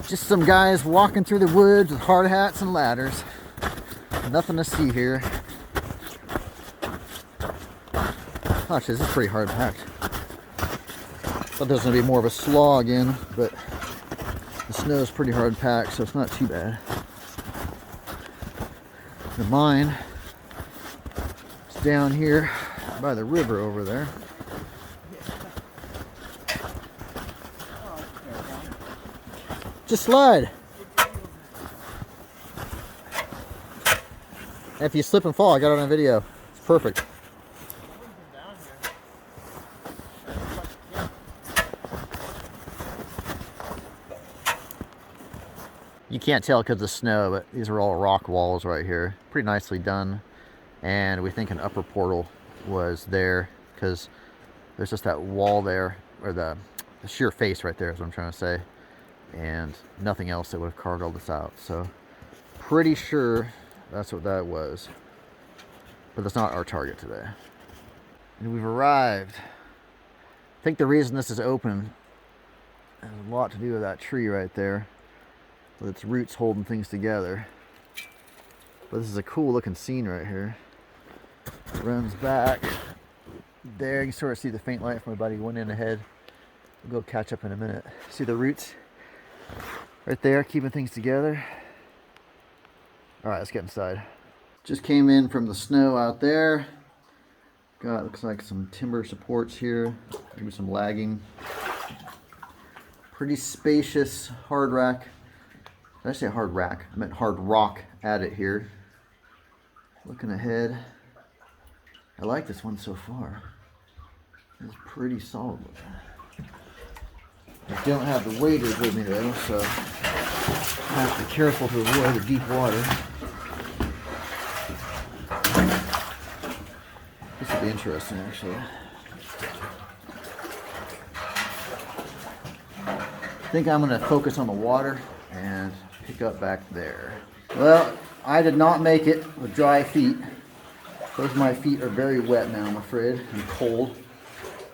Just some guys walking through the woods with hard hats and ladders. Nothing to see here. Gosh, this is pretty hard packed. Thought there was going to be more of a slog in, but the snow is pretty hard packed, so it's not too bad. The mine is down here by the river over there. Just slide. If you slip and fall, I got it on video. It's perfect. You can't tell because of the snow, but these are all rock walls right here. Pretty nicely done. And we think an upper portal was there because there's just that wall there, or the sheer face right there is what I'm trying to say. And nothing else that would have carved all this out. So pretty sure that's what that was. But that's not our target today. And we've arrived. I think the reason this is open has a lot to do with that tree right there, with its roots holding things together. But this is a cool looking scene right here. It runs back there. You can sort of see the faint light from my buddy went in ahead. We'll go catch up in a minute. See the roots right there keeping things together. All right, let's get inside. Just came in from the snow out there. Got, looks like some timber supports here. Maybe some lagging. Pretty spacious hard rack. Did I say hard rack? I meant hard rock adit here. Looking ahead. I like this one so far. It's pretty solid looking. I don't have the waders with me though, so I have to be careful to avoid the deep water. This will be interesting actually. I think I'm going to focus on the water and pick up back there. Well, I did not make it with dry feet. Both of my feet are very wet now, I'm afraid, and cold.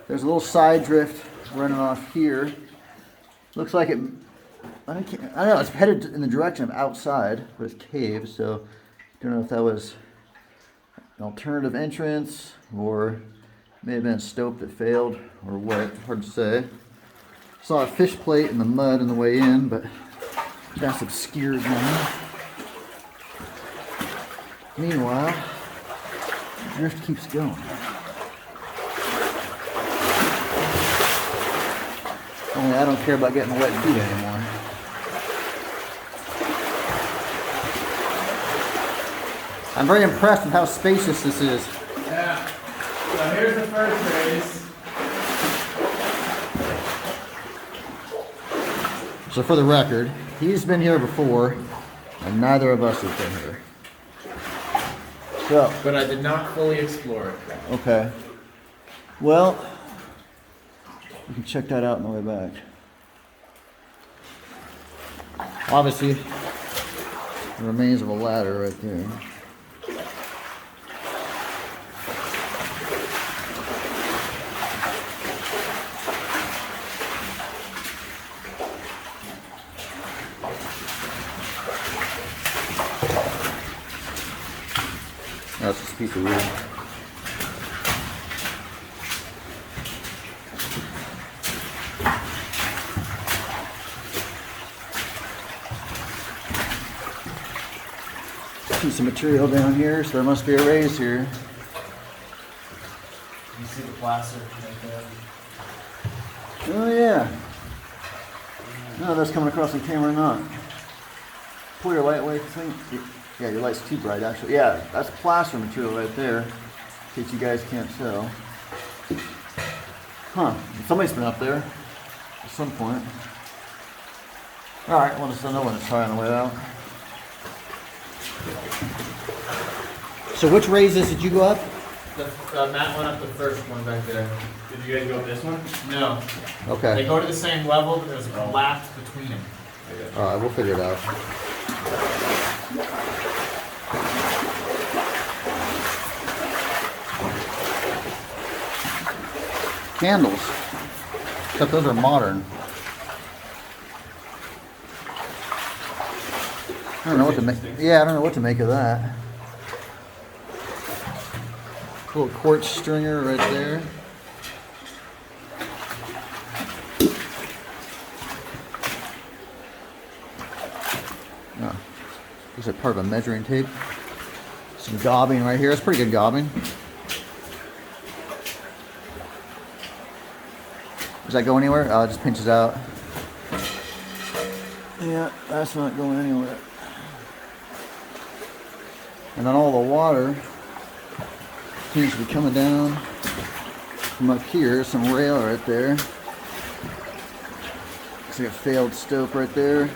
There's a little side drift running off here. Looks like it, I don't know, it's headed in the direction of outside, but it's caved, so I don't know if that was an alternative entrance, or may have been a stope that failed, or what, hard to say. Saw a fish plate in the mud on the way in, but that's obscured now. Meanwhile, the drift keeps going. Only I don't care about getting wet feet anymore. I'm very impressed with how spacious this is. Yeah. So here's the first race. So for the record, he's been here before, and neither of us have been here. So. But I did not fully explore it. Okay. Well, you can check that out on the way back. Obviously, the remains of a ladder right there. That's just a piece of wood. Piece of material down here, so there must be a raise here. You see the plaster right there? Oh yeah. No, that's coming across the camera or not. Pull your light away, thing. Yeah, your light's too bright actually. Yeah, that's plaster material right there. In case you guys can't tell. Huh, somebody's been up there at some point. Alright, well, just another one to try on the way out. So which raises did you go up? Matt went up the first one back there. Did you guys go up this one? No. Okay. They go to the same level, but there's a gap between them. Alright, we'll figure it out. Candles. Except those are modern. I don't know what to make. Yeah, I don't know what to make of that. Little quartz stringer right there. Oh, is it part of a measuring tape? Some gobbing right here. That's pretty good gobbing. Does that go anywhere? Oh, it just pinches out. Yeah, that's not going anywhere. And then all the water seems to be coming down from up here. Some rail right there. Looks like a failed stope right there.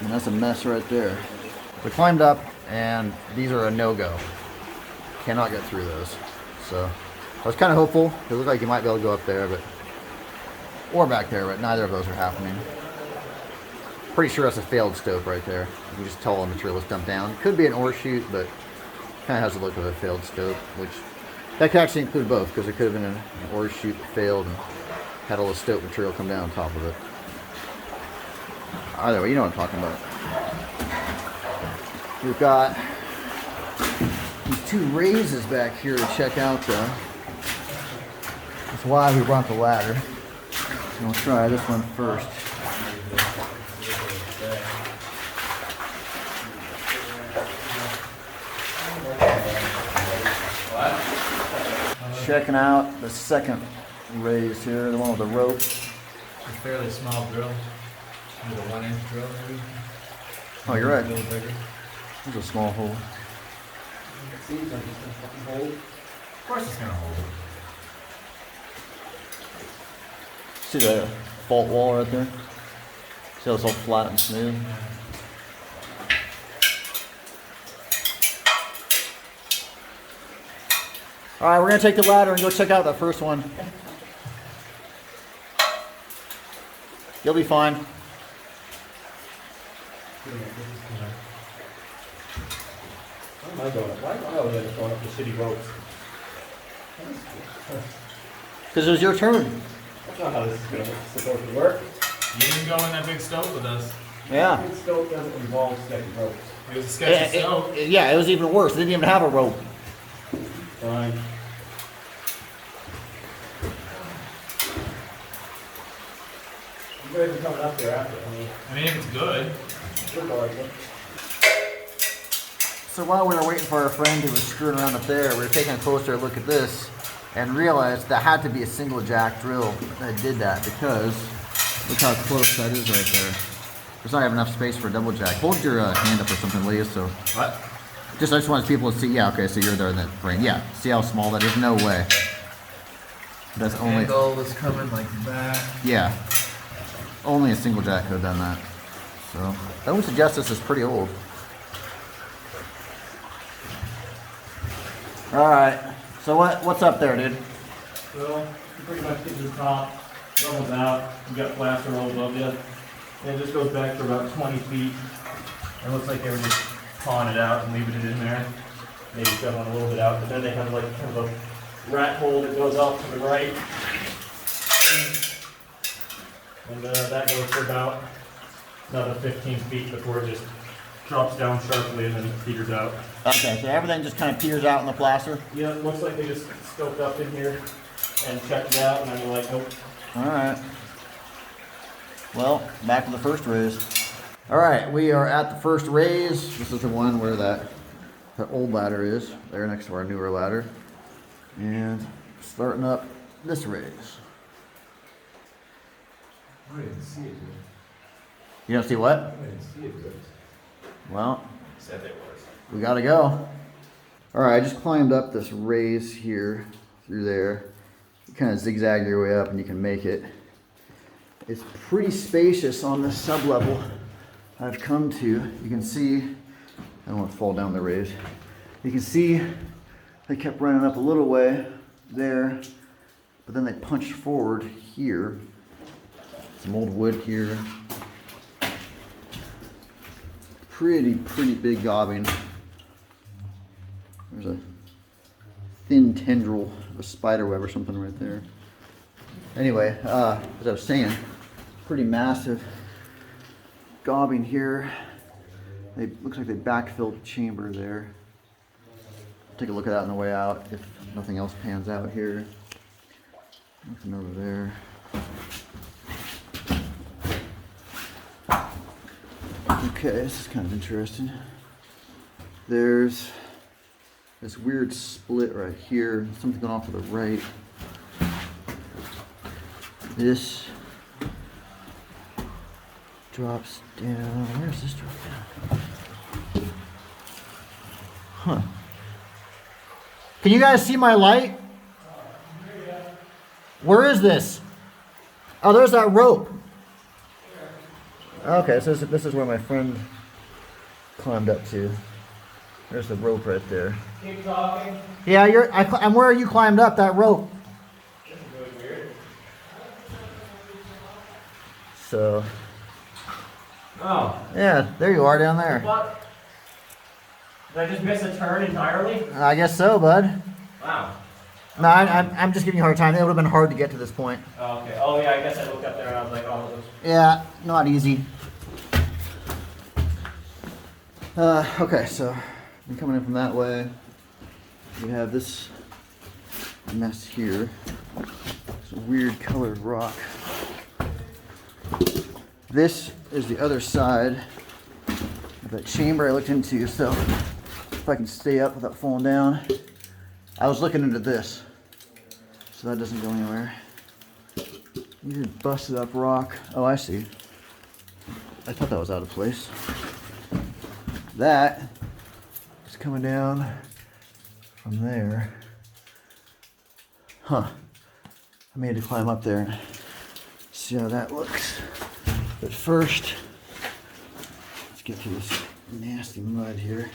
And that's a mess right there. We climbed up, and these are a no-go. Cannot get through those. So I was kind of hopeful. It looked like you might be able to go up there, but or back there, but neither of those are happening. Pretty sure that's a failed stope right there. You can just tell the material was dumped down. Could be an ore chute, but kind of has the look of a failed stope, which that could actually include both, because it could have been an ore chute that failed and had all the stope material come down on top of it. Either way, you know what I'm talking about. We've got these two raises back here to check out though. That's why we brought the ladder. So we'll try this one first. Checking out the second raise here, the one with the rope. It's a fairly small drill. Maybe a 1-inch drill, maybe. Oh, you're right. A little bigger. There's a small hole. It seems like it's gonna fucking hold. Of course it's gonna hold. See the fault wall right there? See how it's all flat and smooth? Alright, we're going to take the ladder and go check out that first one. You'll be fine. Why am I going up? Why am I always going up the city roads? Because it was your turn. That's not how this is supposed to work. You didn't go in that big stove with us. Yeah. It still doesn't involve sketchy ropes. It was a sketchy stove. Yeah, it was even worse. It didn't even have a rope. Fine. You guys are coming up there after. I mean, if it's good. Good argument. So while we were waiting for our friend who was screwing around up there, we were taking a closer look at this and realized that had to be a single jack drill that did that, because look how close that is right there. There's not even enough space for a double jack. Hold your hand up or something, Leah. So What? I just wanted people to see. Yeah, okay, so you're there in that frame. Yeah, see how small that is? No way. That's only. Angle was coming like that. Yeah, only a single jack could have done that. So that would suggest this is pretty old. All right. So what's up there, dude? Well, you pretty much get to the top, levels out, you got plaster all above you. And it just goes back for about 20 feet. It looks like they were just pawing it out and leaving it in there. Maybe shoveling a little bit out, but then they have like kind of a rat hole that goes off to the right. And that goes for about another 15 feet before it just drops down sharply and then it peters out. Okay, so everything just kind of peters out in the plaster. Yeah, it looks like they just scoped up in here and checked it out, and then they're like, nope. All right. Well, back to the first raise. All right, we are at the first raise. This is the one where that old ladder is, there next to our newer ladder. And starting up this raise. I didn't see it good. You don't see what? I didn't see it good. Well, Said it was. we gotta go. All right, I just climbed up this raise here through there. You kind of zigzag your way up and you can make it. It's pretty spacious on this sublevel I've come to. You can see, I don't want to fall down the raise. You can see they kept running up a little way there, but then they punched forward here. Some old wood here. Pretty big gobbing. There's a thin tendril of a spider web or something right there. Anyway, as I was saying, pretty massive gobbing here. They looks like they backfilled the chamber there. Take a look at that on the way out if nothing else pans out here. Nothing over there. Okay, this is kind of interesting. There's this weird split right here. Something going off to the right. This drops down. Where's this drop down? Huh. Can you guys see my light? Where is this? Oh, there's that rope. Okay, so this is where my friend climbed up to. There's the rope right there. Keep talking. Yeah, I'm where you climbed up that rope. This is really weird. So. Oh. Yeah, there you are down there. What? Did I just miss a turn entirely? I guess so, bud. Wow. No, I'm just giving you a hard time. It would have been hard to get to this point. Oh, okay. Oh, yeah, I guess I looked up there and I was like, oh, it was... Yeah, not easy. Okay, so I'm coming in from that way. We have this mess here. It's a weird colored rock. This is the other side of that chamber I looked into, so if I can stay up without falling down. I was looking into this, so that doesn't go anywhere. Weird busted up rock. Oh, I see. I thought that was out of place. That is coming down from there. Huh. I made to climb up there and see how that looks. But first, let's get through this nasty mud here.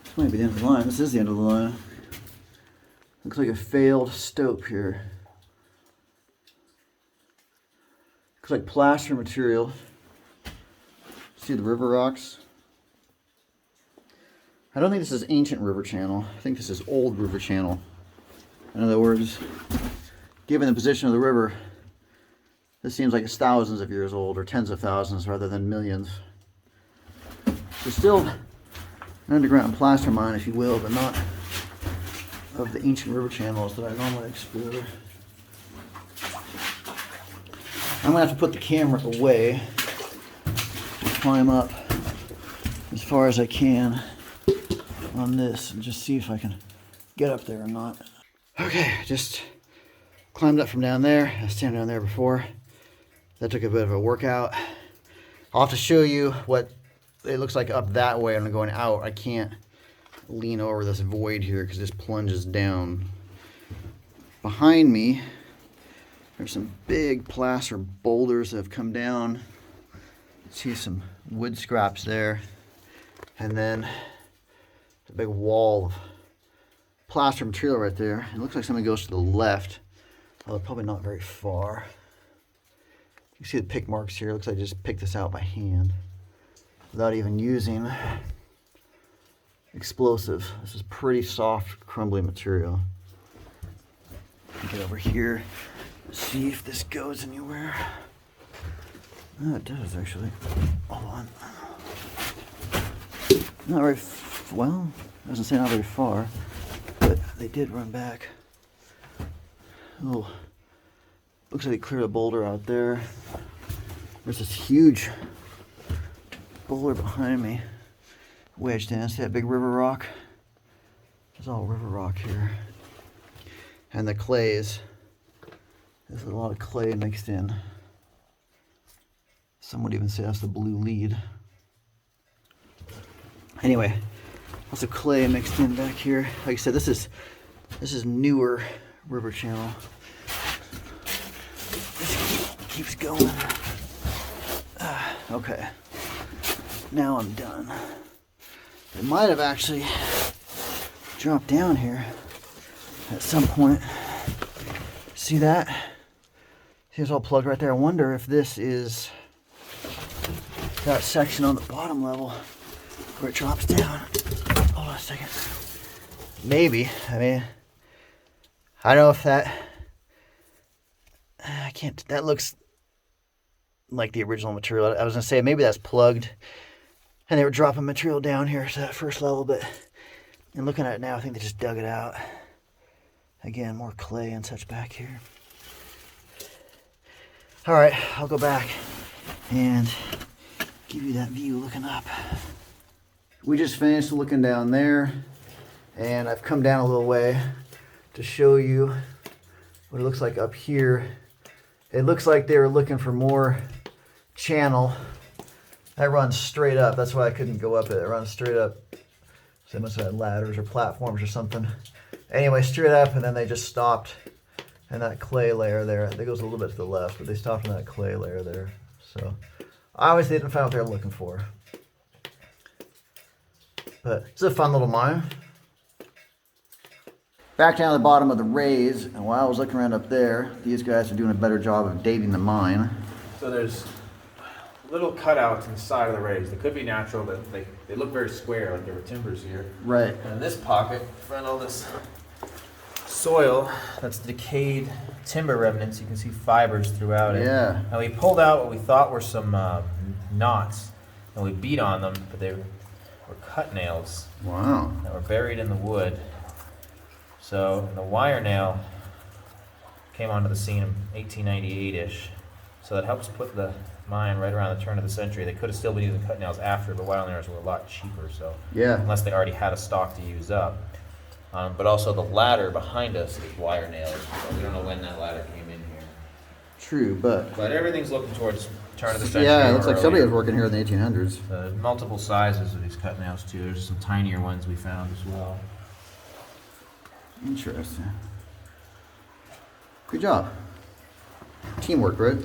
This might be the end of the line. This is the end of the line. Looks like a failed stope here. Looks like plaster material. See the river rocks? I don't think this is ancient river channel. I think this is old river channel. In other words, given the position of the river, this seems like it's thousands of years old, or tens of thousands rather than millions. So still an underground plaster mine, if you will, but not of the ancient river channels that I normally explore. I'm gonna have to put the camera away and climb up as far as I can on this and just see if I can get up there or not. Okay, just climbed up from down there. I was standing down there before. That took a bit of a workout. I'll have to show you what it looks like up that way when I'm going out. I can't lean over this void here because this plunges down. Behind me, there's some big placer boulders that have come down. See some wood scraps there. And then a big wall of plaster material right there. It looks like something goes to the left, although probably not very far. You see the pick marks here. It looks like I just picked this out by hand without even using explosive. This is pretty soft, crumbly material. Get over here, see if this goes anywhere. Oh, it does actually. Hold on. Not very well. I doesn't say not very far, but they did run back. Oh, looks like they cleared a boulder out there. There's this huge boulder behind me, wedged in. See that big river rock? There's all river rock here, and the clays. There's a lot of clay mixed in. Some would even say that's the blue lead. Anyway, lots of clay mixed in back here. Like I said, this is newer river channel. This keeps going. Okay, now I'm done. It might have actually dropped down here at some point. See that? See, it's all plugged right there. I wonder if this is that section on the bottom level where it drops down. Hold on a second. Maybe. I mean, I don't know if that, I can't, that looks like the original material. I was gonna say maybe that's plugged and they were dropping material down here to that first level, but and looking at it now, I think they just dug it out. Again, more clay and such back here. All right, I'll go back and give you that view looking up. We just finished looking down there, and I've come down a little way to show you what it looks like up here. It looks like they were looking for more channel. That runs straight up. That's why I couldn't go up it. It runs straight up. So they must have had ladders or platforms or something. Anyway, straight up, and then they just stopped in that clay layer there. It goes a little bit to the left, but they stopped in that clay layer there. So obviously they didn't find what they were looking for. But it's a fun little mine. Back down at the bottom of the raise, and while I was looking around up there, these guys are doing a better job of dating the mine. So there's little cutouts inside of the raise. They could be natural, but they look very square, like there were timbers here. Right. And in this pocket, find all this soil that's decayed timber remnants. You can see fibers throughout it. Yeah. And we pulled out what we thought were some knots, and we beat on them, but they were cut nails. Wow. That were buried in the wood. So the wire nail came onto the scene in 1898-ish. So that helps put the mine right around the turn of the century. They could have still been using cut nails after, but wire nails were a lot cheaper. So Yeah. unless they already had a stock to use up. But also the ladder behind us is wire nails. So we don't know when that ladder came in here. True, but everything's looking towards turn of the century. yeah, it looks like or somebody earlier. was working here in the 1800s. Multiple sizes of these cut nails too. There's some tinier ones we found as well. Interesting. Good job. Teamwork, right?